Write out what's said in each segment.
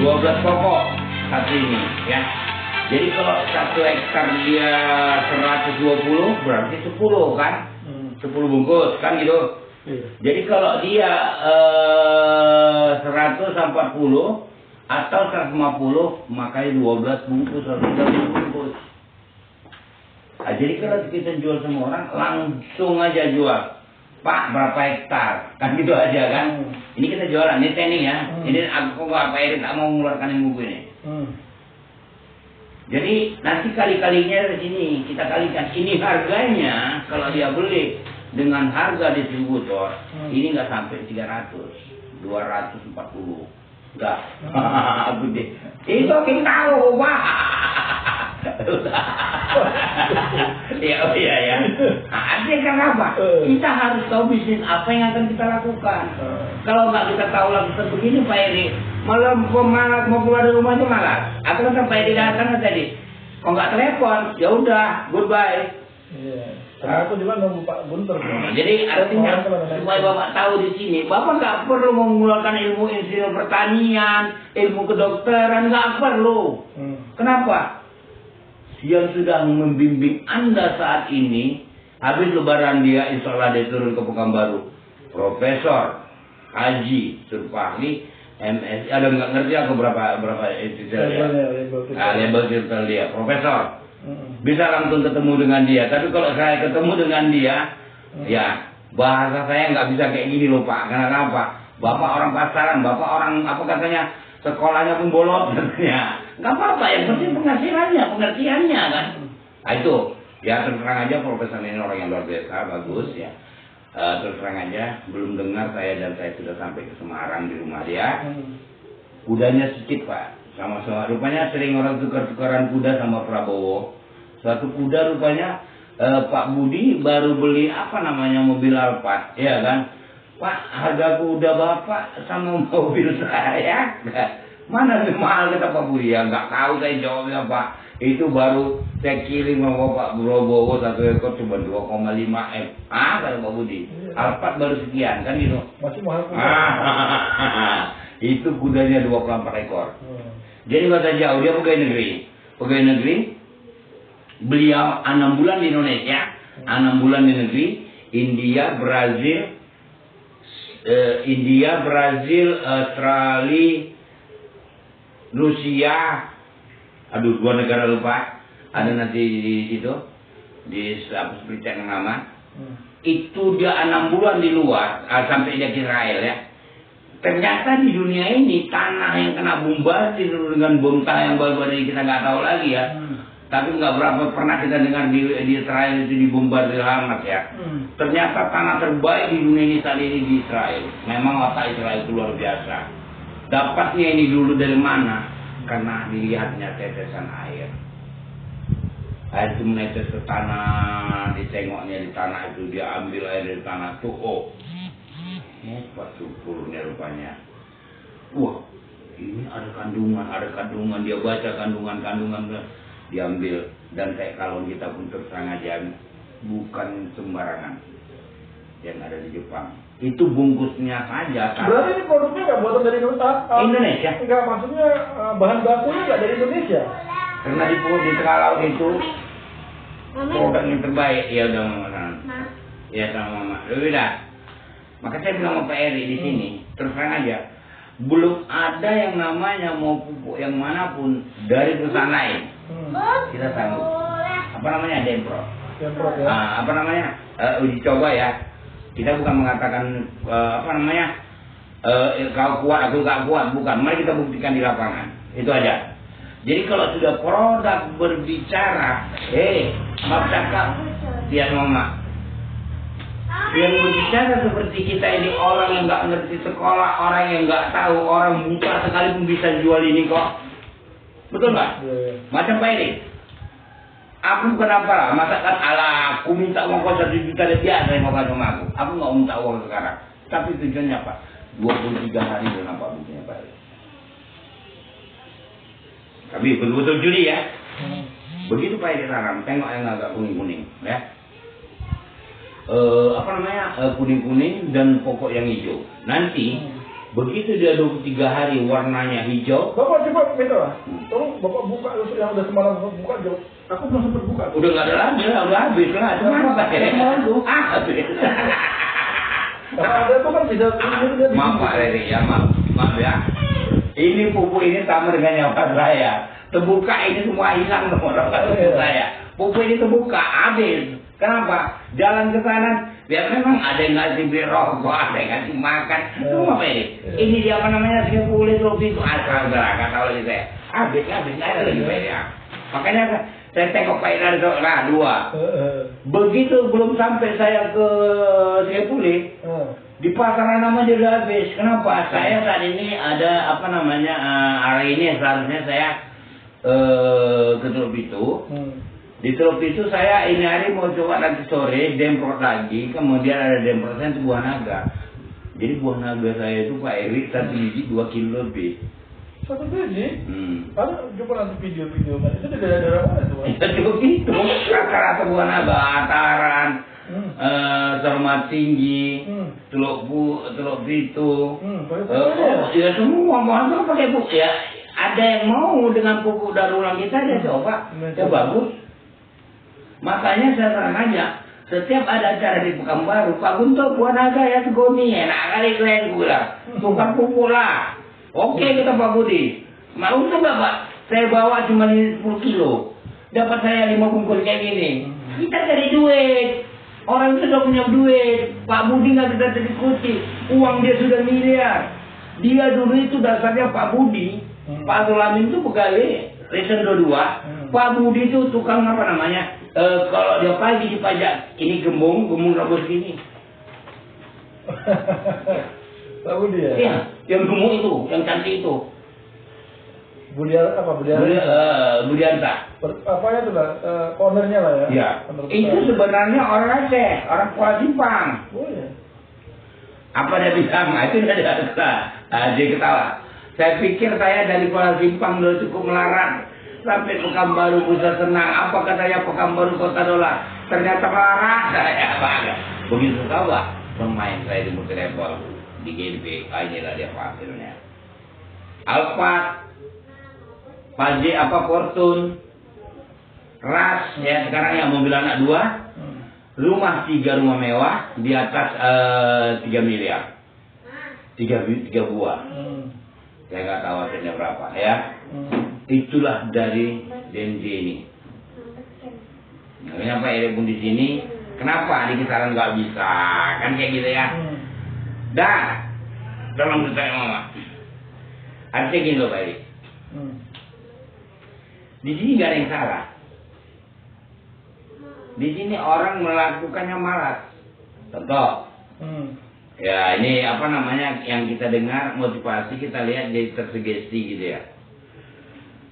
12 pokok satu ini ya. Jadi kalau 1 hektar dia 120 berarti 10 kan? 10 bungkus kan gitu. Jadi kalau dia 140 atau 150 makanya 12 bungkus atau 13 bungkus. Nah, jadi kalau kita jual sama orang langsung aja jual. Pak berapa hektar? Kan gitu aja kan. Ini kita jualan, ini training ya. Ini aku nggak Pak Eri tak mau mengeluarkan ilmu ini. Jadi nanti kali-kalinya di sini kita kalikan. Ini harganya kalau dia beli dengan harga distributor ini nggak sampai 300, 240. Enggak. Gede. Itu kita tahu, Pak. Ya. Nah, artinya kenapa? Kita harus tahu bisnis apa yang akan kita lakukan. Kalau nggak kita tahu lakukan begini, Pak Eri, malah mau keluar dari rumah itu malas. Atau kan Pak Eri datang tadi, kok nggak telepon? Ya udah, goodbye. Aku juga nunggu Pak Guntur. Jadi artinya supaya Bapak tahu di sini, Bapak nggak perlu mengeluarkan ilmu insinyur pertanian, ilmu kedokteran, nggak perlu. Kenapa? Yang sudah membimbing Anda saat ini, habis lebaran dia, insya Allah dia turun ke Pekanbaru. Profesor, Haji, Surpahli, MS, ada nggak ngerti aku berapa titel dia? Label titel dia, Profesor. Bisa langsung ketemu dengan dia. Tapi kalau saya ketemu dengan dia, ya bahasa saya nggak bisa kayak gini loh Pak. Karena apa? Bapak orang pasaran, Bapak orang apa katanya, sekolahnya pun bolot katanya. Nggak apa-apa, yang penting penghasilannya, pengertiannya kan. Nah itu, ya terus terang aja Profesor ini orang yang luar biasa, bagus ya. Terus terang aja, belum dengar saya dan saya sudah sampai ke Semarang di rumah dia. Kudanya sedikit Pak. Sama-sama, rupanya sering orang tukar-tukaran kuda sama Prabowo. Suatu kuda rupanya Pak Budi baru beli apa namanya mobil Alphard, ya kan? Pak, harga kuda Bapak sama mobil saya, mana lebih mahal kata Pak Budi? Ya nggak tahu saya jawabnya Pak. Itu baru saya kirim sama Pak Prabowo 1 ekor cuma 2,5 M. Kata Pak Budi. Alphard baru sekian kan gitu. Masih mahal kuda. Itu kudanya 24 ekor. Jadi nggak usah jauh, dia pegawai negeri. Pegawai negeri, beliau 6 bulan di Indonesia, 6 bulan di negeri, India, Brazil, Australia, Rusia, aduh 2 negara lupa, ada nanti di situ, di seperti nama. Itu dia 6 bulan di luar, sampai dia ke Israel ya. Ternyata di dunia ini tanah yang kena bombardir dengan bom tanah yang baru-baru ini kita nggak tahu lagi ya. Tapi nggak berapa pernah kita dengar di Israel itu dibombardir Hamas ya. Ternyata tanah terbaik di dunia ini saat ini di Israel. Memang otak Israel itu luar biasa. Dapatnya ini dulu dari mana? Karena dilihatnya tetesan air. Air itu menetes ke tanah, ditengoknya di tanah itu, dia ambil air dari tanah tuh. Oh. Hebat syukurnya rupanya. Wah, ini ada kandungan, dia baca kandungan diambil. Dan kayak kalau kita pun terang aja, bukan sembarangan yang ada di Jepang. Itu bungkusnya saja. Berarti ini produknya nggak buatan dari Indonesia? Enggak, maksudnya bahan bakunya nggak dari Indonesia. Karena di tengah laut itu produk yang terbaik. Ya udah Mama. Ya sama Mama. Udah. Maka saya bilang sama Pak Eri di sini, terus terang aja, belum ada yang namanya mau pupuk yang manapun dari perusahaan lain. Kita sanggup. Apa namanya? Dempro ya. Apa namanya? Uji coba ya. Kita bukan mengatakan apa namanya? Kau kuat, aku gak kuat, bukan. Mari kita buktikan di lapangan. Itu aja. Jadi kalau sudah produk berbicara, maaf cakap, dia Mama. Yang berbicara seperti kita ini orang yang nggak ngerti sekolah, orang yang nggak tahu, orang buta sekalipun bisa jual ini kok. Betul nggak? Macam Pak Eri. Aku kenapa? Masakan ala aku minta uang kau 1 juta dia saya mau kasih sama aku. Aku nggak minta uang sekarang. Tapi tujuannya apa? 23 hari udah nampak buktinya Pak Eri. Tapi betul-betul judi ya. Begitu Pak Eri tanam, tengok yang agak kuning-kuning ya. Kuning-kuning dan pokok yang hijau. Nanti Begitu dia 23 hari warnanya hijau. Bapak coba minta lah. Tolong Bapak buka yang udah semalam buka jauh. Aku belum sempat buka. Udah nggak ada lagi lah, udah habis lah. Cuma semalam tuh. Habis. Kalau ada tuh kan bisa. Maaf Pak Reri ya, maaf ya. Ini pupuk ini sama dengan nyawa saya. Terbuka ini semua hilang nomor saya. Pupuk ini terbuka habis. Kenapa? Jalan ke sana, biar memang ada yang ngasih beli rokok, ada yang ngasih makan. Semua apa ini? Ini dia apa namanya? Kulit lebih itu asal berangkat tahu lagi saya. Habis nggak ada lagi ya. Makanya saya tengok Pak Ida lah 2. Begitu belum sampai saya ke Sepuli, di pasaran namanya udah habis. Kenapa? Saya saat ini ada apa namanya hari ini seharusnya saya ke Teluk Pitu. Di Teluk Pitu saya ini hari mau coba nanti sore demprot lagi, kemudian ada demprotnya itu buah naga. Jadi buah naga saya itu Pak Erik 1 biji 2 kilo lebih. 1 biji? Ada coba nanti video-video kan. Itu di daerah mana tuh? Itu Teluk Pitu, rata-rata buah naga, Ataran, Cermat Tinggi, Teluk Pitu. Ya semua buah naga pakai pupuk ya. Ada yang mau dengan pupuk daur ulang kita dia coba, ya bagus. Makanya saya terang aja, setiap ada acara di Pekanbaru, Pak Guntur buah naga ya segoni, enak kali kalian gula, tukar pupuk lah. Oke kita Pak Budi, mau untung nggak Pak? Saya bawa cuma 10 kilo, dapat saya 5 bungkus kayak gini. Kita cari duit, orang itu sudah punya duit, Pak Budi nggak bisa terikuti, uang dia sudah miliar. Dia dulu itu dasarnya Pak Budi, Pak Sulamin itu pegawai Resen 22, Pak Budi itu tukang apa namanya? Kalau dia pagi dipajak, ini gembung rebus gini. Pak Budi ya? Iya, yang gembung itu, yang cantik itu. Budianta. Apa ya tuh lah, cornernya lah ya? Iya. Itu sebenarnya orang Aceh, orang Kuala Simpang. Oh iya. Apa dia bilang? Nah, itu dia dia ketawa. Saya pikir saya dari Kuala Simpang udah cukup melarat. Sampai Pekanbaru bisa tenang. Apa katanya Pekanbaru kota dolar? Ternyata melarat saya bangga. Begitu tahu gak? Pemain saya di Multirepol di GDP. Inilah dia hasilnya. Alphard, Pajé apa Fortune, Ras ya sekarang yang mobil anak 2, rumah 3 rumah mewah di atas 3 miliar, 3 buah. Saya nggak tahu hasilnya berapa ya. Itulah dari DNJ ini. Makanya Pak Erik pun di sini. Kenapa di kisaran nggak bisa? Kan kayak gitu ya. Dan dalam bertanya Mama, artinya gini loh Pak Erik. Di sini nggak ada yang salah. Di sini orang melakukannya malas. Contoh. Ya ini apa namanya yang kita dengar motivasi kita lihat jadi tersugesti gitu ya.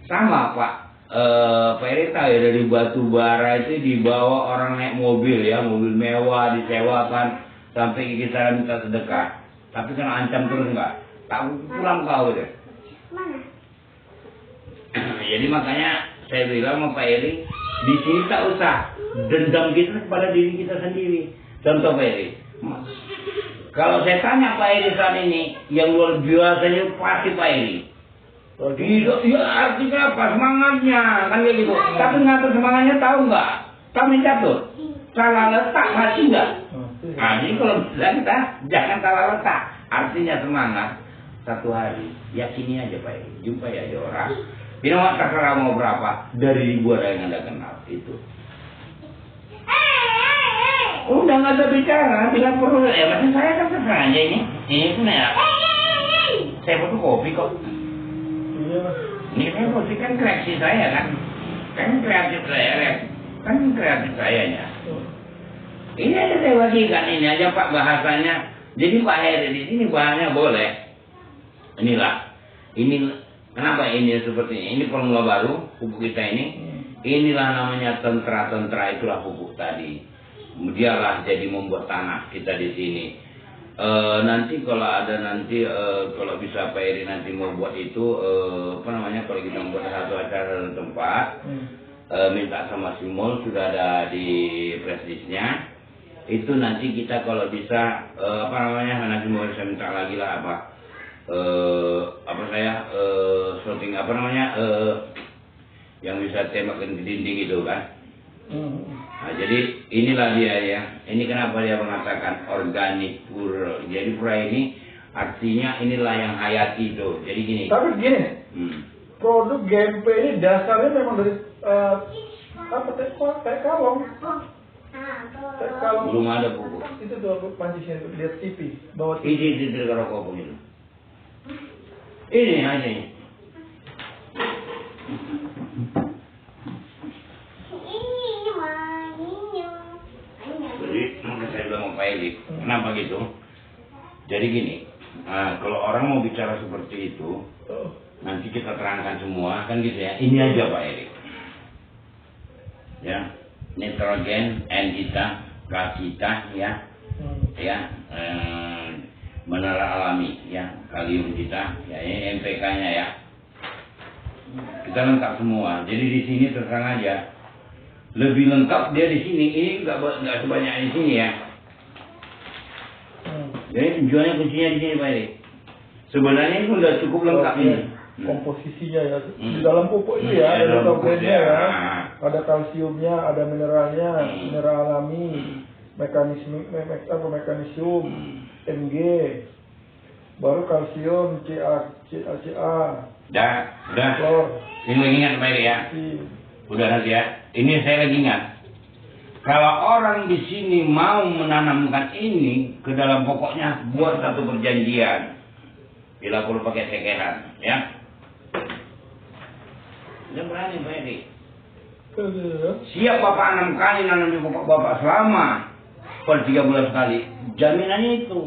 Sama Pak Pak Erik tahu ya dari batu bara itu dibawa orang naik mobil ya, mobil mewah disewakan sampai kita minta sedekah. Tapi kan ancam terus nggak, tak pulang kau deh. Jadi makanya saya bilang sama Pak Erik di sini tak usah dendam kita kepada diri kita sendiri. Contoh Pak Erik, kalau saya tanya Pak Erik saat ini yang luar biasanya pasti Pak Erik. Ya artinya apa? Semangatnya kan kayak gitu. Tapi ngatur semangatnya tahu nggak? Kami catur. Salah letak masih nggak? Nah, jadi kalau bisa kita jangan salah letak. Artinya semangat satu hari. Yakini aja Pak Erik. Jumpai aja orang. Binawa terserah mau berapa dari ribuan yang Anda kenal itu. Udah nggak ada bicara, bila perlu ya macam saya kan terserah aja ini. Ini pun ya. Saya butuh kopi kok. Ini kan musik kan kreasi saya kan. Kan kreatif saya ya. Ini aja saya bagikan, ini aja Pak bahasanya. Jadi Pak Heri di sini bahannya boleh. Inilah. Ini kenapa ini seperti ini? Ini formula baru pupuk kita ini. Inilah namanya tentra itulah pupuk tadi. Dialah jadi membuat tanah kita di sini. Nanti kalau ada kalau bisa Pak Eri nanti mau buat itu apa namanya kalau kita membuat satu acara di tempat minta sama Simol sudah ada di preslisnya itu nanti kita kalau bisa apa namanya nanti mau saya minta lagi lah apa shooting apa namanya yang bisa tembakin di dinding itu kan. Nah, jadi inilah dia ya. Ini kenapa dia mengatakan organik pura. Jadi pura ini artinya inilah yang hayati itu. Jadi gini. Tapi gini, produk GMP ini dasarnya memang dari teh kalong. Teh kalong. Belum ada pupuk. Itu tuh aku pancisnya tuh lihat TV, bawa TV. Ini rokok begitu. Ini aja. Jadi maka saya bilang sama Pak Eli, kenapa gitu? Jadi gini, kalau orang mau bicara seperti itu, nanti kita terangkan semua, kan gitu ya. Ini aja Pak Eli. Ya, nitrogen, N-kita, K-kita, ya, mineral alami, ya, kalium kita, ya, ini NPK-nya ya. Kita lengkap semua. Jadi di sini terang aja. Lebih lengkap dia di sini. Ini nggak sebanyak di sini ya. Jadi tujuannya kuncinya di sini Pak Eri. Sebenarnya itu udah cukup lengkap ini. Komposisinya ya. Di dalam pupuk itu ya ada nitrogennya ya. Ada kalsiumnya, ada mineralnya, mineral alami, mekanisme mekanisme Mg. Baru kalsium Ca. Udah. Ini lagi ingat Pak Eri ya. Udah nanti ya. Ini saya lagi ingat. Kalau orang di sini mau menanamkan ini ke dalam pokoknya, buat satu perjanjian. Bila perlu pakai sekeran, ya. Dia berani Pak Eri. Siap Bapak 6 kali nanam di pokok Bapak selama per 3 bulan sekali. Jaminannya itu.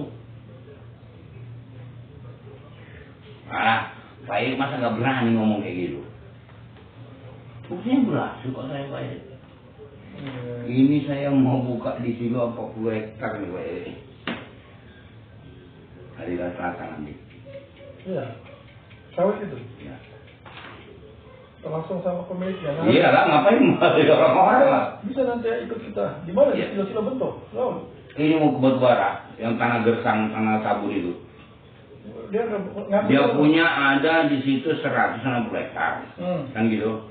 Pak Eri masa nggak berani ngomong kayak gitu? Buktinya berhasil kok saya Pak Eri. Ini saya mau buka di sini 40 hektar nih Pak Eri. Hari Selatan nanti. Iya. Sawit itu? Iya. Langsung sama pemiliknya. Iya lah, ngapain orang-orang? Bisa nanti ikut kita. Di mana? Di Silo Bentuk. Ini mau ke Batubara, yang tanah gersang, tanah sabur itu. Dia punya ada di situ 160 hektar, kan gitu.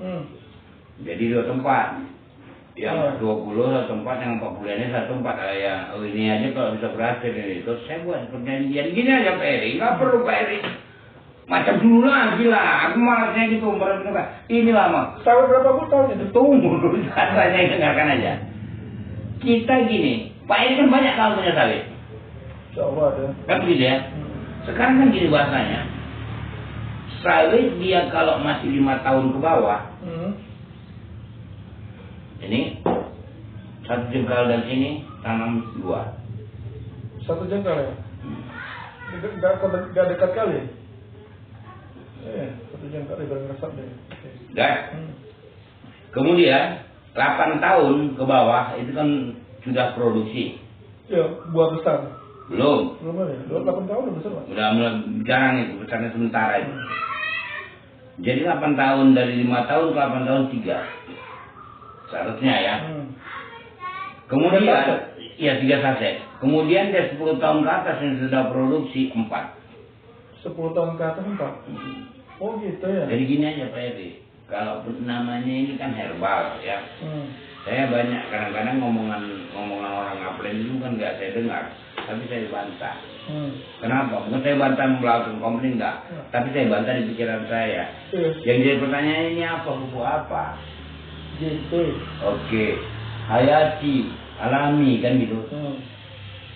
Jadi 2 tempat, yang 20 satu tempat, yang 40 ini satu tempat. Ya, ini aja kalau bisa berhasil ini. Terus saya buat perjanjian gini aja Pak Eri, nggak perlu Pak Eri. Macam dulu lagi lah, aku malasnya gitu. Ini lama. Sawit berapa tahun itu? Tunggu dulu, saya dengarkan aja. Kita gini, Pak Eri kan banyak tahun punya sawit. Insya Allah ada. Kan begitu ya. Sekarang kan gini bahasanya, sawit dia kalau masih 5 tahun ke bawah, ini 1 jengkal dan ini tanam 2. 1 jengkal ya? Gak dekat kali? 1 jengkal ya, ngeresap deh. Kemudian 8 tahun ke bawah itu kan sudah produksi. Ya, buah besar. Belum ada. 8 tahun udah besar Pak. Udah jarang itu, besarnya sementara itu. Jadi 8 tahun, dari 5 tahun ke 8 tahun 3. Seharusnya ya. Kemudian, ya 3 saset. Kemudian dia 10 tahun ke atas yang sudah produksi 4. 10 tahun ke atas 4? Oh gitu ya. Jadi gini aja Pak Eri. Kalau namanya ini kan herbal ya. Saya banyak kadang-kadang ngomongan orang ngaplen itu kan nggak saya dengar. Tapi saya bantah. Kenapa? Bukan saya bantah melakukan komplain enggak. Tapi saya bantah di pikiran saya. Yang jadi pertanyaan ini apa? Buku apa? JT. Oke. Hayati. Alami kan gitu.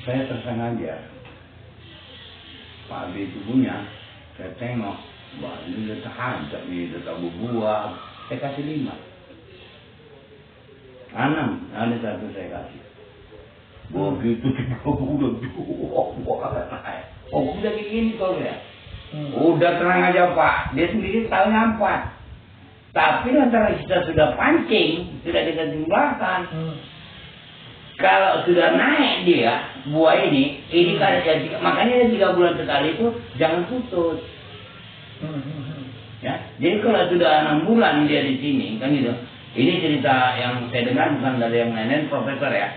Saya terang aja. Pak B itu punya. Saya tengok. Wah ini udah terhadap nih. Udah tak berbuah. Saya kasih 5. 6. Ada 1 saya kasih. Begitu udah udah kayak gini kalau ya. Udah terang aja Pak. Dia sendiri tahu nyampat. Tapi antara kita sudah pancing, sudah kita jumlahkan. Kalau sudah naik dia buah ini kan makanya 3 bulan sekali itu jangan putus. Ya, jadi kalau sudah 6 bulan dia di sini kan gitu. Ini cerita yang saya dengar bukan dari yang lain, profesor ya.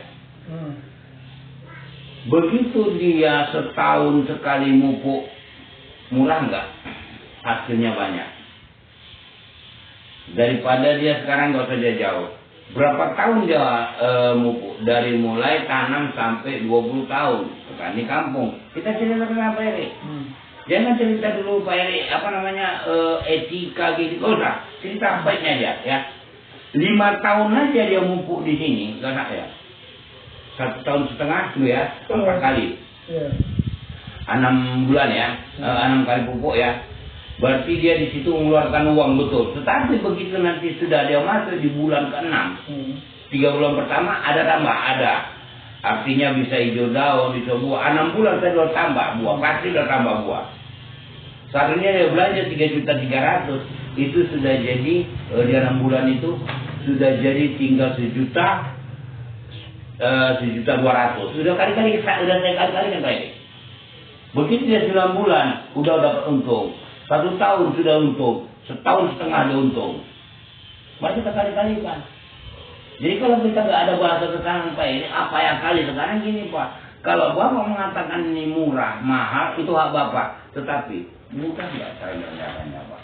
Begitu dia setahun sekali mupuk murah nggak? Hasilnya banyak. Daripada dia sekarang nggak usah jauh. Berapa tahun dia mupuk? Dari mulai tanam sampai 20 tahun. Petani kampung. Kita cerita tentang Pak Eri. Jangan cerita dulu Pak Eri, etika gitu. Nggak usah. Cerita baiknya aja ya. 5 tahun aja dia mupuk di sini. Nggak usah ya. 1 tahun setengah tuh ya. 4 kali. 6 bulan ya. 6 kali pupuk ya. Berarti dia di situ mengeluarkan uang betul. Tetapi begitu nanti sudah dia masuk di bulan ke-6, 3 bulan pertama ada tambah, ada. Artinya bisa hijau daun, bisa buah. 6 bulan saya sudah tambah buah, pasti sudah tambah buah. Seharusnya dia belanja 3.300.000, itu sudah jadi di 6 bulan itu sudah jadi tinggal 1.200.000. Sudah kali-kali udah saya kali-kali kan Pak. Begitu dia 9 bulan udah dapat untung. 1 tahun sudah untung, 1 tahun setengah ada untung. Masih kali-kali kan. Jadi kalau kita nggak ada bahasa sekarang Pak ini apa yang kali sekarang gini Pak. Kalau Bapak mengatakan ini murah, mahal itu hak Bapak. Tetapi mudah nggak cara jalannya Pak?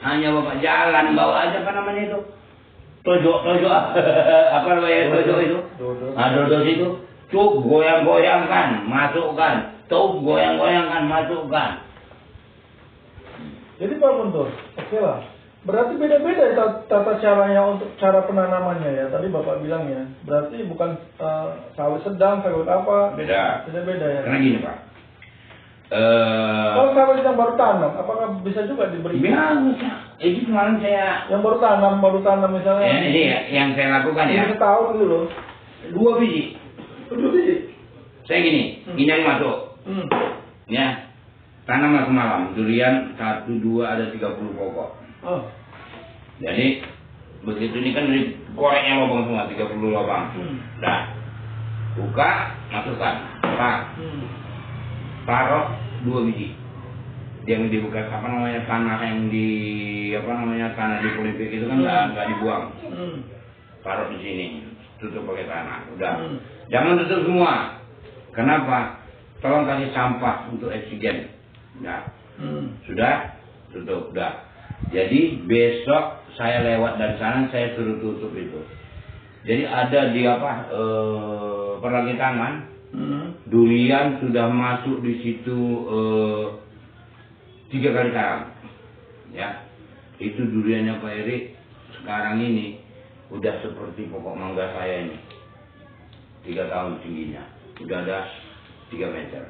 Hanya Bapak jalan bawa aja apa namanya itu? Tojo apa namanya tojo itu? Dodo itu. Cuk goyang-goyangkan, masukkan. Tuh goyang-goyangkan, masukkan. Jadi Pak Guntur, oke lah. Berarti beda-beda tata caranya untuk cara penanamannya ya. Tadi Bapak bilang ya. Berarti bukan sawit sedang, sawit apa? Beda-beda ya. Karena gini Pak. Kalau sawit yang baru tanam, apakah bisa juga diberi? Bisa. Itu kemarin saya. Yang baru tanam misalnya. Ya, ini ya, yang saya lakukan ya. 1 tahun dulu loh. 2 biji. 2 biji. Saya gini, ini yang masuk. Ya, tanamlah semalam. Durian 1, 2 ada 30 pokok. Jadi begitu ini kan dari koreknya lubang semua 30 lubang. Nah, buka, masukkan. Taruh 2 biji. Yang dibuka apa namanya tanah yang di tanah di Politik itu kan nggak dibuang. Taruh di sini, tutup pakai tanah. Udah. Jangan tutup semua. Kenapa? Tolong kasih sampah untuk oksigen. Nah, sudah tutup, udah. Jadi besok saya lewat dari sana saya suruh tutup itu. Jadi ada di perlagi tangan, durian sudah masuk di situ 3 kali tanam. Ya, itu duriannya Pak Eri sekarang ini udah seperti pokok mangga saya ini. 3 tahun tingginya, udah ada 3 meter.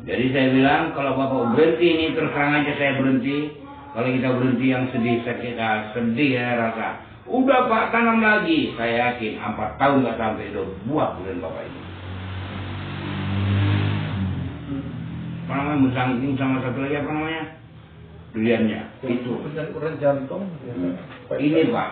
Jadi saya bilang kalau Bapak berhenti ini terus terang aja saya berhenti. Kalau kita berhenti yang sedih ya rasa. Udah Pak tanam lagi. Saya yakin 4 tahun nggak sampai udah buah durian Bapak ini. Apa namanya musangking sama satu lagi apa namanya duriannya itu. Urat jantung. Ini Pak.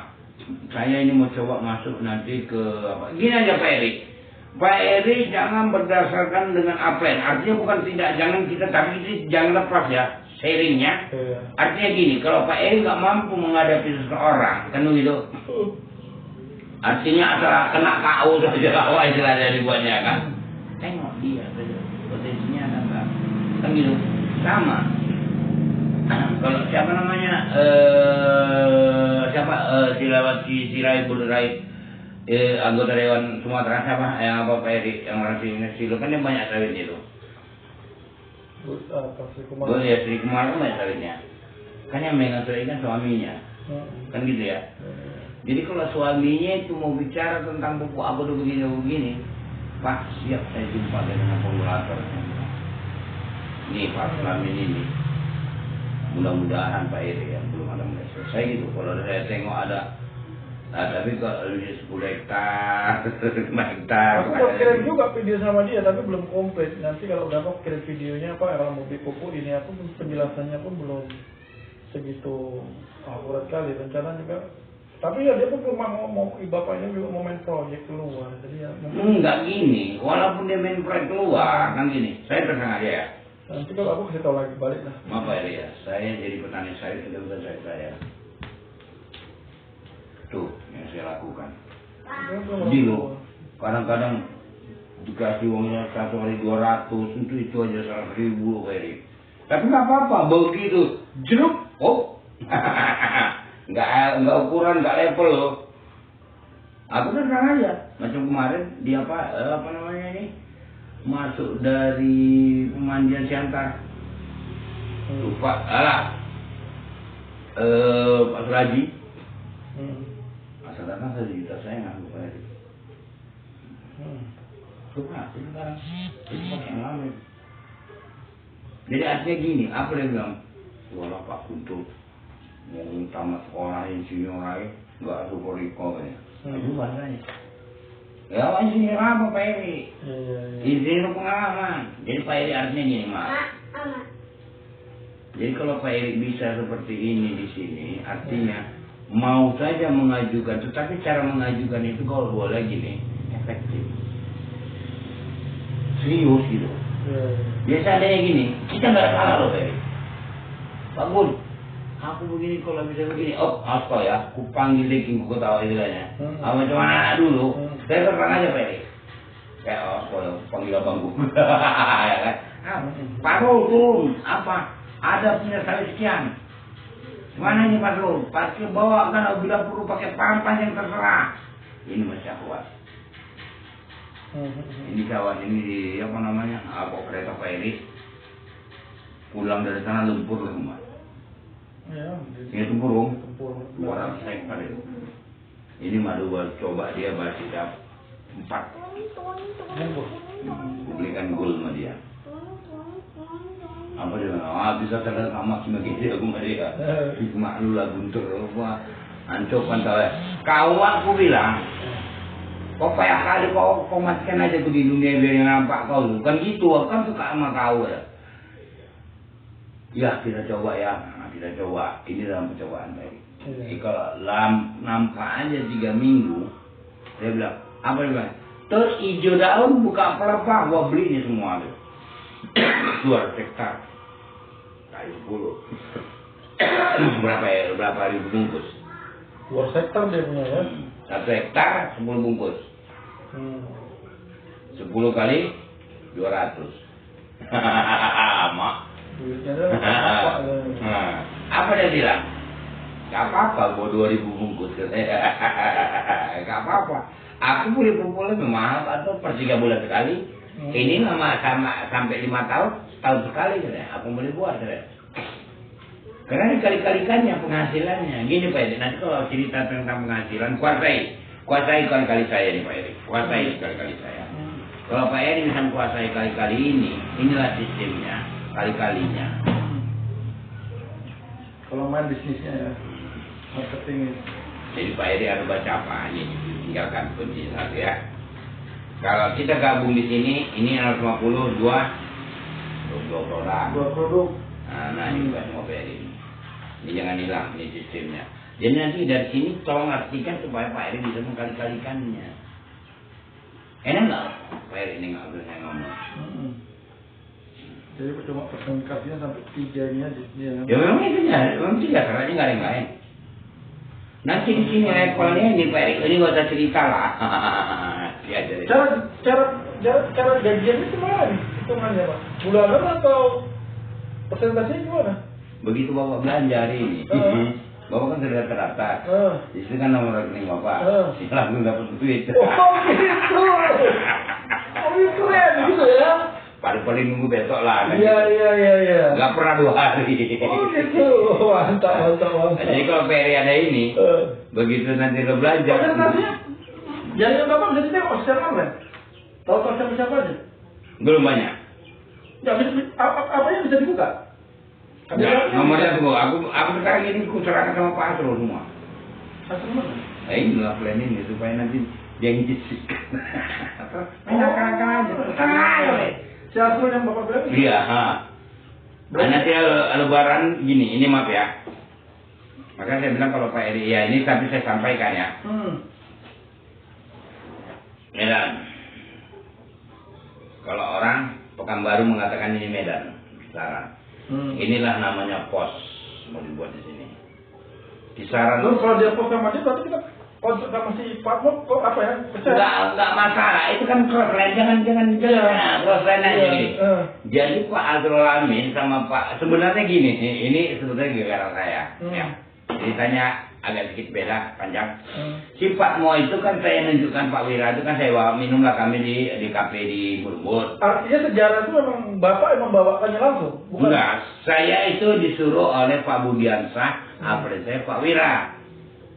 Saya ini mau coba masuk nanti ke apa? Gini aja Pak Eri. Pak Eri jangan berdasarkan dengan upline. Artinya bukan tidak jangan kita tapi jangan lepas ya sharingnya. Artinya gini, kalau Pak Eri nggak mampu menghadapi seseorang, kan begitu. Artinya asal kena KO saja awal istilahnya dibuatnya kan. Tengok dia saja potensinya ada nggak? Kan gitu. Sama. Kalau siapa namanya Silawati Sirai Budurai anggota Dewan Sumatera siapa yang apa Pak Eri yang orang sini kan dia banyak sawit itu. Sri Kumar kan banyak sawitnya. Kan yang megang sawit kan suaminya. Kan gitu ya. Jadi kalau suaminya itu mau bicara tentang pupuk apa tuh begini, Pak siap saya jumpa dengan formulator. Ini Pak Slamin ini. Mudah-mudahan Pak Eri yang belum ada mulai selesai gitu. Kalau saya tengok ada tapi kalau 10 hektar, 5 hektar. Aku mau kirim juga video sama dia tapi belum komplit. Nanti kalau udah mau kirim videonya kalau mau beli pupuk ini aku penjelasannya pun belum segitu akurat kali. Rencana juga. Tapi ya dia pun mau bapaknya juga mau main proyek keluar. Jadi ya enggak gini. Walaupun dia main proyek keluar kan gini. Saya terang aja ya. Nanti kalau aku kasih tahu lagi balik lah. Maaf Pak Eri ya. Saya jadi petani sawit itu bukan saya. Tuh yang saya lakukan. Jadi loh, kadang-kadang dikasih uangnya 1 hari 200, itu aja 100.000 Pak. Tapi nggak apa-apa, begitu jeruk, oh, nggak ukuran, nggak level loh. Aku kan terang aja, macam kemarin dia apa namanya ini, masuk dari pemandian Siantar, lupa, Pak Suraji, asal datang 1 juta saya nggak lupa itu. Lupa, sekarang itu yang lama. Jadi artinya gini, apa dia bilang? Walau Pak Kunto mau tamat sekolah insinyur lagi, nggak syukur iko katanya. Itu bahasanya. Ya insinyur apa Pak Eri? Insinyur pengalaman. Jadi Pak Eri artinya gini Mas. Jadi kalau Pak Eri bisa seperti ini di sini, artinya mau saja mengajukan, tetapi cara mengajukan itu kalau boleh gini, efektif. Serius gitu. Biasa adanya gini, kita nggak salah loh Pak. Pak Gun, aku begini kalau bisa begini, oh apa ya, aku panggil Deking, aku tahu istilahnya. Sama cuma anak dulu, saya terang aja Pak. Kayak ya, panggil abang gue. Ya kan? Pak Rul, apa? Ada punya saya sekian. Mana ini Pak Rul? Pakai bawa kan, bila perlu pakai pampas yang terserah. Ini masih kuat. Ini kawan ini di apa namanya, kereta Pak Eri pulang dari sana lumpur ke rumah. Ini tempurung 200 hektar itu. Ini madu baru coba dia baru tidak 4. Belikan gol sama dia. Apa dia bilang? Bisa terlihat sama begitu aku sama dia. Cuma lu lah guntur apa ancopan tahu ya. Kawan aku bilang, kau payah kali kau matikan aja tuh di dunia biar nampak kau. Bukan gitu, aku kan suka sama kau ya. Ya kita coba ya, kita coba. Ini dalam percobaan tadi. Kalau nampak aja 3 minggu, dia bilang, apa dia bilang? Terus hijau daun buka pelepah, gua beli ini semua tuh. 200 hektar. Kali 10. Berapa ribu bungkus? 2 hektar dia punya ya? 1 hektar 10 bungkus. 10 kali 200. Mak. Apa dia bilang? Gak apa-apa, gua 2.000 bungkus. Gak apa-apa. Aku boleh kumpulnya memang atau per 3 bulan sekali. Ini sama sampai 5 tahun, setahun sekali katanya. Aku boleh buat katanya. Karena ini kali-kalikannya penghasilannya. Gini Pak Edi, nanti kalau cerita tentang penghasilan, kuasai kali-kali saya nih Pak Edi. Kuasai kali-kali saya. Kalau Pak Edi bisa kuasai kali-kali ini, inilah sistemnya, kali-kalinya. Kalau main bisnisnya ya, marketing. Jadi Pak Edi harus baca apa ini, tinggalkan kunci satu ya. Kalau kita gabung di sini, ini 150, 2 produk. 2 produk. Nah ini bukan semua Pak Edi. Ini jangan hilang, ini sistemnya. Jadi nanti dari sini tolong artikan supaya Pak Edi bisa mengkali-kalikannya. Enak nggak Pak Edi ini nggak usah saya ngomong. Jadi cuma persentasinya sampai 3-nya aja. Ya memang itu ya, memang 3 karena ini nggak ada yang lain. Nanti di sini levelnya ini Pak Edi, ini nggak usah cerita lah. Ya, cara gajiannya gimana nih? Hitungannya Pak? Bulanan atau persentasenya gimana? Begitu Bapak belanja hari ini, Bapak kan sudah terdaftar. Di sini kan nomor rekening Bapak. Langsung dapat duit. Oh gitu. Oh itu keren gitu ya. Paling nunggu besok lah. Iya. Gak pernah 2 hari. Oh gitu. Mantap. Jadi kalau peri ada ini, begitu nanti lo belanja. Persentasenya? Jadi Bapak bisa ditengok secara online? Tahu siapa aja? Belum banyak. Ya, apa yang bisa dibuka? Ya, nomornya tunggu. Aku sekarang ini kuserahkan sama Pak Asrul semua. Asrul mana? Inilah plan ini supaya nanti dia ngicip. Akal-akal aja. Si Asrul yang Bapak bilang? Iya. Nanti lebaran gini. Ini maaf ya. Makanya saya bilang kalau Pak Edi ya ini tapi saya sampaikan ya. Medan. Kalau orang Pekanbaru mengatakan ini Medan sekarang. Inilah namanya pos mau dibuat di sini. Kisaran. Lalu kalau dia pos sama dia berarti kita konsul sama si Pak Mo kok apa ya? Enggak masalah, itu kan cross line, jangan cross line aja gini. Jadi Pak Azrul Amin sama Pak, sebenarnya gini, ini sebetulnya gara saya. Ya. Ceritanya agak sedikit beda, panjang. Si Pak Mo itu kan saya nunjukkan Pak Wira itu kan saya bawa minumlah kami di kafe di Bur-Bur. Artinya sejarah itu memang Bapak emang bawakannya langsung? Bukan? Enggak, saya itu disuruh oleh Pak Budiansah, apalagi saya Pak Wira.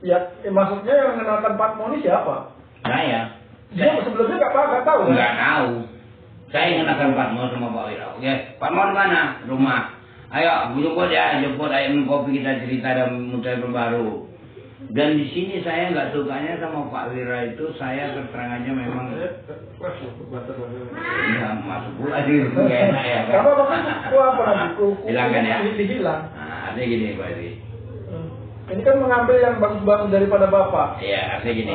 Ya, maksudnya yang mengenalkan Pak Mo ini siapa? Saya. Dia sebelumnya nggak tahu kan? Nggak tahu. Saya mengenalkan Pak Mo sama Pak Wira. Oke, Pak Mo di mana? Rumah. Ayo, jemput ya, jemput ayo minum kopi kita cerita dan mudah terbaru. Dan di sini saya nggak sukanya sama Pak Wira itu, saya keterangannya memang ya masuk pula sih, nggak enak ya kan? Apa nanti? Hilangkan ya. Dihilang. Nah, artinya gini Pak Edi. Ini kan mengambil yang bagus-bagus daripada Bapak. Iya, artinya gini.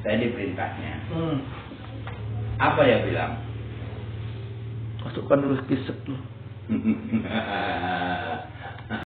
Saya diperintahnya. Apa dia bilang? Masukkan dulu kisah tuh.